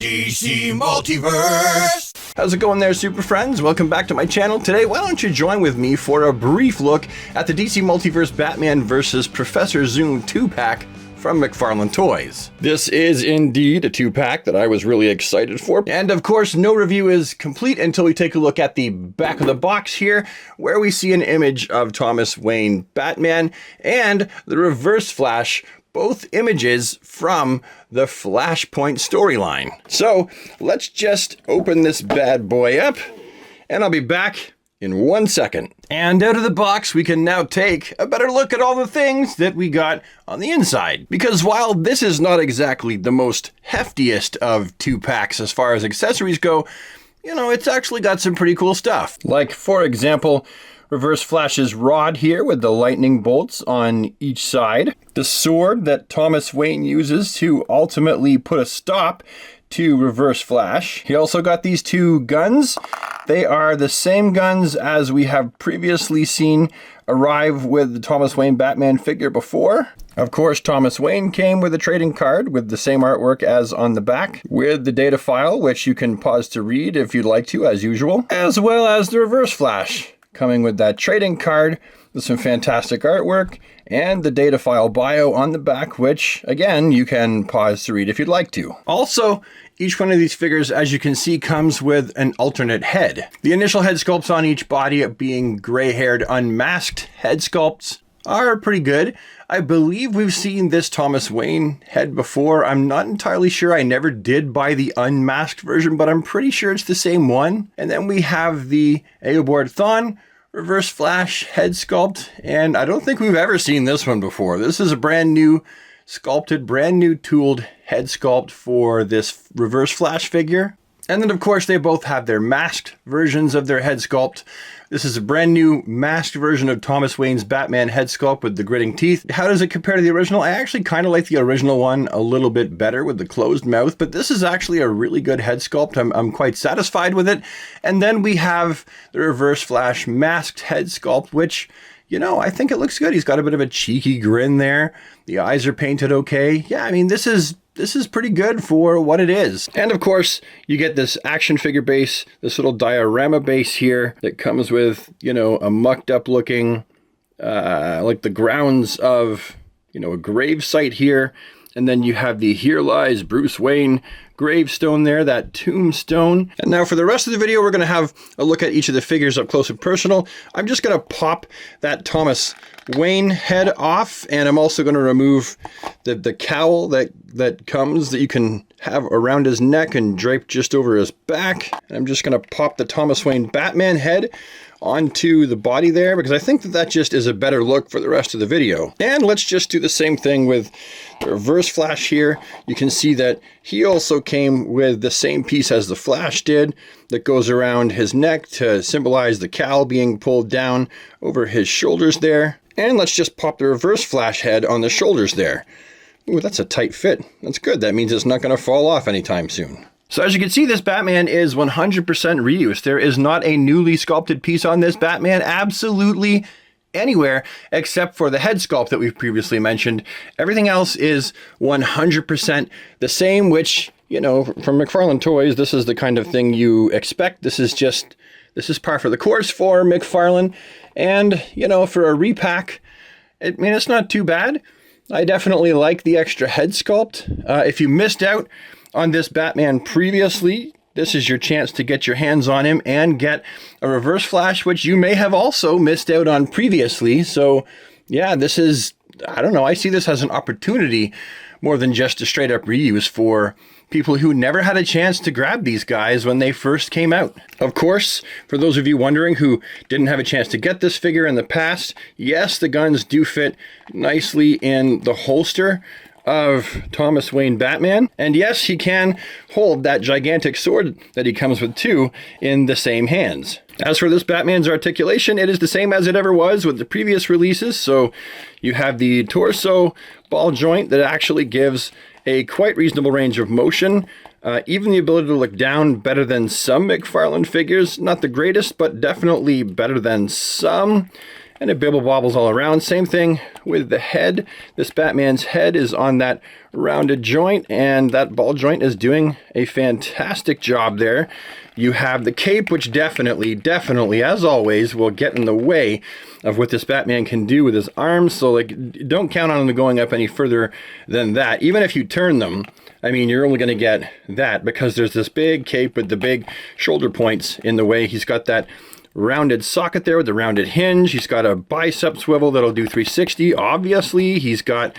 DC Multiverse! How's it going there, super friends? Welcome back to my channel. Today, why don't you join with me for a brief look at the DC Multiverse Batman vs. Professor Zoom 2-pack from McFarlane Toys. This is indeed a 2-pack that I was really excited for. And of course, no review is complete until we take a look at the back of the box here, where we see an image of Thomas Wayne Batman and the Reverse Flash, both images from the Flashpoint storyline. So let's just open this bad boy up and I'll be back in 1 second. And out of the box, we can now take a better look at all the things that we got on the inside. Because while this is not exactly the most heftiest of 2-packs as far as accessories go, you know, it's actually got some pretty cool stuff. Like, for example, Reverse Flash's rod here with the lightning bolts on each side. The sword that Thomas Wayne uses to ultimately put a stop to Reverse Flash. He also got these two guns. They are the same guns as we have previously seen arrive with the Thomas Wayne Batman figure before. Of course, Thomas Wayne came with a trading card with the same artwork as on the back, with the data file, which you can pause to read if you'd like to, as usual, as well as the Reverse Flash, coming with that trading card with some fantastic artwork and the data file bio on the back, which, again, you can pause to read if you'd like to. Also, each one of these figures, as you can see, comes with an alternate head. The initial head sculpts on each body, being gray-haired, unmasked head sculpts, are pretty good. I believe we've seen this Thomas Wayne head before. I'm not entirely sure. I never did buy the unmasked version, but I'm pretty sure it's the same one. And then we have the Eobard Thawne Reverse Flash head sculpt, and I don't think we've ever seen this one before. This is a brand new sculpted, brand new tooled head sculpt for this Reverse Flash figure. And then, of course, they both have their masked versions of their head sculpt. This is a brand new masked version of Thomas Wayne's Batman head sculpt with the gritting teeth. How does it compare to the original? I actually kind of like the original one a little bit better with the closed mouth, but this is actually a really good head sculpt. I'm quite satisfied with it. And then we have the Reverse Flash masked head sculpt, which, you know, I think it looks good. He's got a bit of a cheeky grin there. The eyes are painted okay. Yeah, I mean, this is pretty good for what it is. And of course, you get this action figure base, this little diorama base here that comes with, you know, a mucked up looking, like the grounds of, you know, a grave site here. And then you have the "Here Lies Bruce Wayne" gravestone there, that tombstone. And now for the rest of the video, we're going to have a look at each of the figures up close and personal. I'm just going to pop that Thomas Wayne head off, and I'm also going to remove the cowl that comes that you can have around his neck and drape just over his back. And I'm just going to pop the Thomas Wayne Batman head onto the body there, because I think that just is a better look for the rest of the video. And let's just do the same thing with the Reverse Flash here. You can see that he also came with the same piece as the Flash did that goes around his neck to symbolize the cowl being pulled down over his shoulders there. And let's just pop the Reverse Flash head on the shoulders there. Ooh, that's a tight fit. That's good. That means it's not going to fall off anytime soon. So as you can see, this Batman is 100% reused. There is not a newly sculpted piece on this Batman absolutely anywhere except for the head sculpt that we've previously mentioned. Everything else is 100% the same, which, you know, from McFarlane Toys, this is the kind of thing you expect. This is par for the course for McFarlane. And, you know, for a repack, I mean, it's not too bad. I definitely like the extra head sculpt. If you missed out on this Batman previously, this is your chance to get your hands on him and get a Reverse Flash, which you may have also missed out on previously. So yeah, this is, I don't know, I see this as an opportunity more than just a straight up reuse for people who never had a chance to grab these guys when they first came out. Of course, for those of you wondering who didn't have a chance to get this figure in the past, yes, the guns do fit nicely in the holster of Thomas Wayne Batman. And yes, he can hold that gigantic sword that he comes with too in the same hands. As for this Batman's articulation, it is the same as it ever was with the previous releases. So you have the torso ball joint that actually gives a quite reasonable range of motion. Even the ability to look down, better than some McFarlane figures. Not the greatest, but definitely better than some. and it bibble bobbles all around. Same thing with the head. This Batman's head is on that rounded joint, and that ball joint is doing a fantastic job there. You have the cape, which definitely, as always, will get in the way of what this Batman can do with his arms. So like, don't count on him going up any further than that. Even if you turn them, I mean, you're only going to get that because there's this big cape with the big shoulder points in the way. He's got that rounded socket there with the rounded hinge. He's got a bicep swivel that'll do 360. Obviously, he's got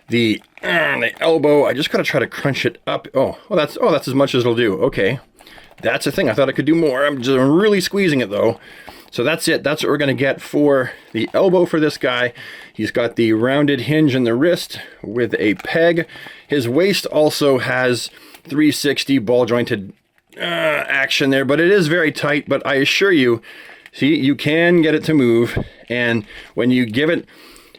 the elbow. I just got to try to crunch it up. Oh, that's as much as it'll do. Okay. That's the thing. I thought I could do more. I'm just really squeezing it though. So that's it. That's what we're going to get for the elbow for this guy. He's got the rounded hinge in the wrist with a peg. His waist also has 360 ball jointed action there, but it is very tight. But I assure you, see, you can get it to move. And when you give it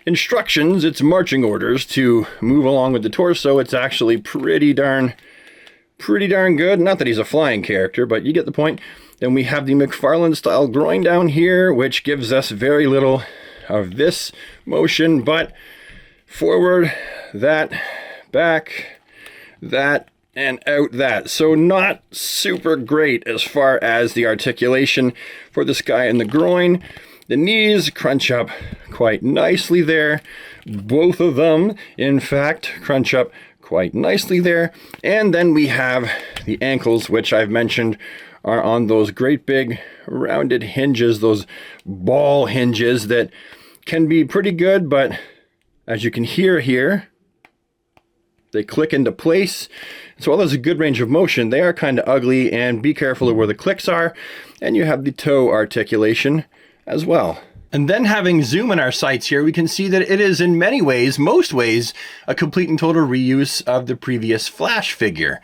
instructions, it's marching orders to move along with the torso. It's actually pretty darn good. Not that he's a flying character, but you get the point. Then we have the McFarlane style groin down here, which gives us very little of this motion, but forward, that, back, that, and out that. So not super great as far as the articulation for this guy in the groin. The knees crunch up quite nicely there. Both of them, in fact, crunch up quite nicely there. And then we have the ankles, which I've mentioned are on those great big rounded hinges, those ball hinges that can be pretty good, but as you can hear here, they click into place. So while there's a good range of motion, they are kind of ugly, and be careful of where the clicks are. And you have the toe articulation as well. And then having zoom in our sights here, we can see that it is in many ways, most ways, a complete and total reuse of the previous Flash figure.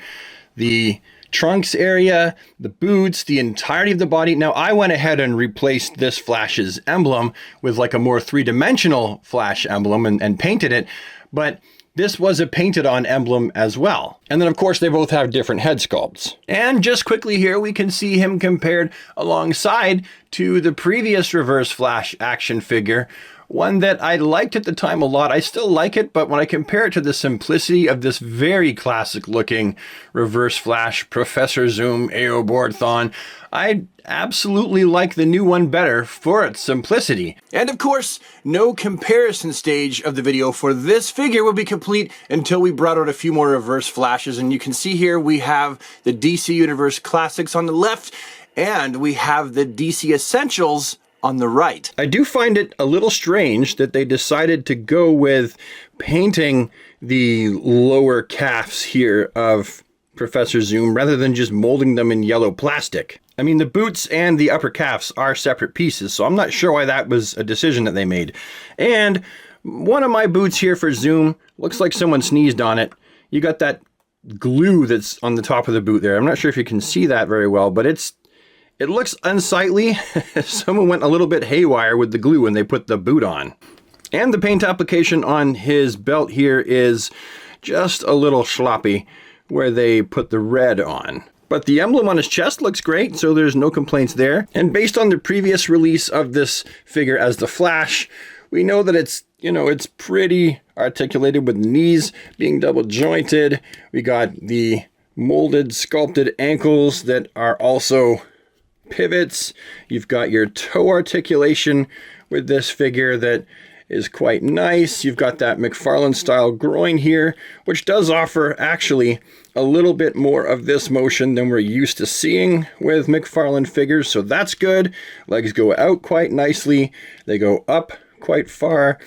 The trunks area, the boots, the entirety of the body. Now, I went ahead and replaced this Flash's emblem with like a more three-dimensional Flash emblem and painted it, but this was a painted on emblem as well. And then of course they both have different head sculpts. And just quickly here, we can see him compared alongside to the previous Reverse Flash action figure, one that I liked at the time a lot. I still like it, but when I compare it to the simplicity of this very classic looking Reverse Flash Professor Zoom Aoborthon, I absolutely like the new one better for its simplicity. And of course, no comparison stage of the video for this figure will be complete until we brought out a few more Reverse Flashes. And you can see here we have the DC Universe Classics on the left, and we have the DC Essentials on the right. I do find it a little strange that they decided to go with painting the lower calves here of Professor Zoom rather than just molding them in yellow plastic. I mean, the boots and the upper calves are separate pieces, so I'm not sure why that was a decision that they made. And one of my boots here for Zoom looks like someone sneezed on it. You got that glue that's on the top of the boot there. I'm not sure if you can see that very well, but it looks unsightly. Someone went a little bit haywire with the glue when they put the boot on. And the paint application on his belt here is just a little sloppy where they put the red on. But the emblem on his chest looks great, so there's no complaints there. And based on the previous release of this figure as the Flash, we know that it's pretty articulated with the knees being double jointed. We got the molded, sculpted ankles that are also pivots. You've got your toe articulation with this figure that is quite nice. You've got that McFarlane style groin here, which does offer actually a little bit more of this motion than we're used to seeing with McFarlane figures, so that's good. Legs go out quite nicely. They go up quite far,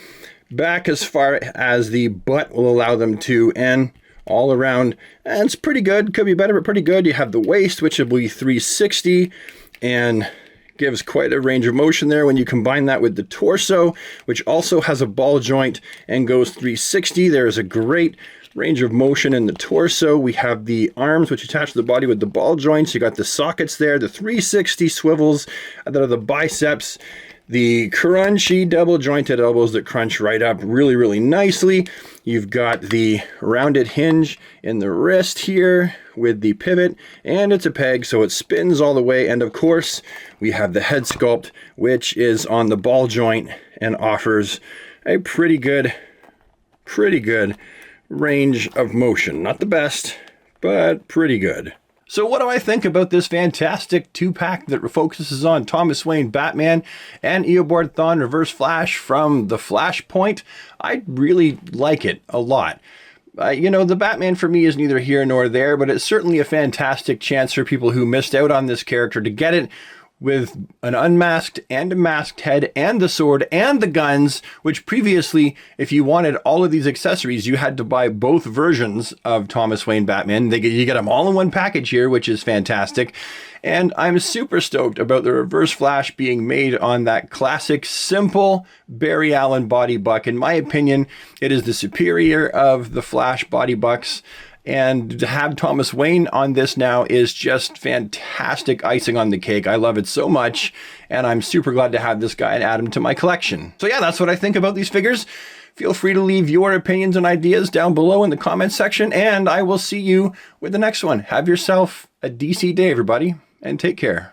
back as far as the butt will allow them to, and all around. And it's pretty good. Could be better, but pretty good. You have the waist, which will be 360, and gives quite a range of motion there when you combine that with the torso, which also has a ball joint and goes 360. There is a great range of motion in the torso. We have the arms, which attach to the body with the ball joints. You got the sockets there, the 360 swivels that are the biceps. the crunchy double jointed elbows that crunch right up really, really nicely. You've got the rounded hinge in the wrist here with the pivot, and it's a peg, so it spins all the way. And of course, we have the head sculpt, which is on the ball joint and offers a pretty good range of motion. Not the best, but pretty good. So what do I think about this fantastic 2-pack that focuses on Thomas Wayne Batman and Eobard Thawne Reverse Flash from the Flashpoint? I really like it a lot. You know, the Batman for me is neither here nor there, but it's certainly a fantastic chance for people who missed out on this character to get it with an unmasked and a masked head and the sword and the guns, which previously, if you wanted all of these accessories, you had to buy both versions of Thomas Wayne Batman. You get them all in one package here, which is fantastic. And I'm super stoked about the Reverse Flash being made on that classic, simple Barry Allen body buck. In my opinion, it is the superior of the Flash body bucks. And to have Thomas Wayne on this now is just fantastic icing on the cake. I love it so much, and I'm super glad to have this guy and add him to my collection. So yeah, that's what I think about these figures. Feel free to leave your opinions and ideas down below in the comments section, and I will see you with the next one. Have yourself a DC day, everybody, and take care.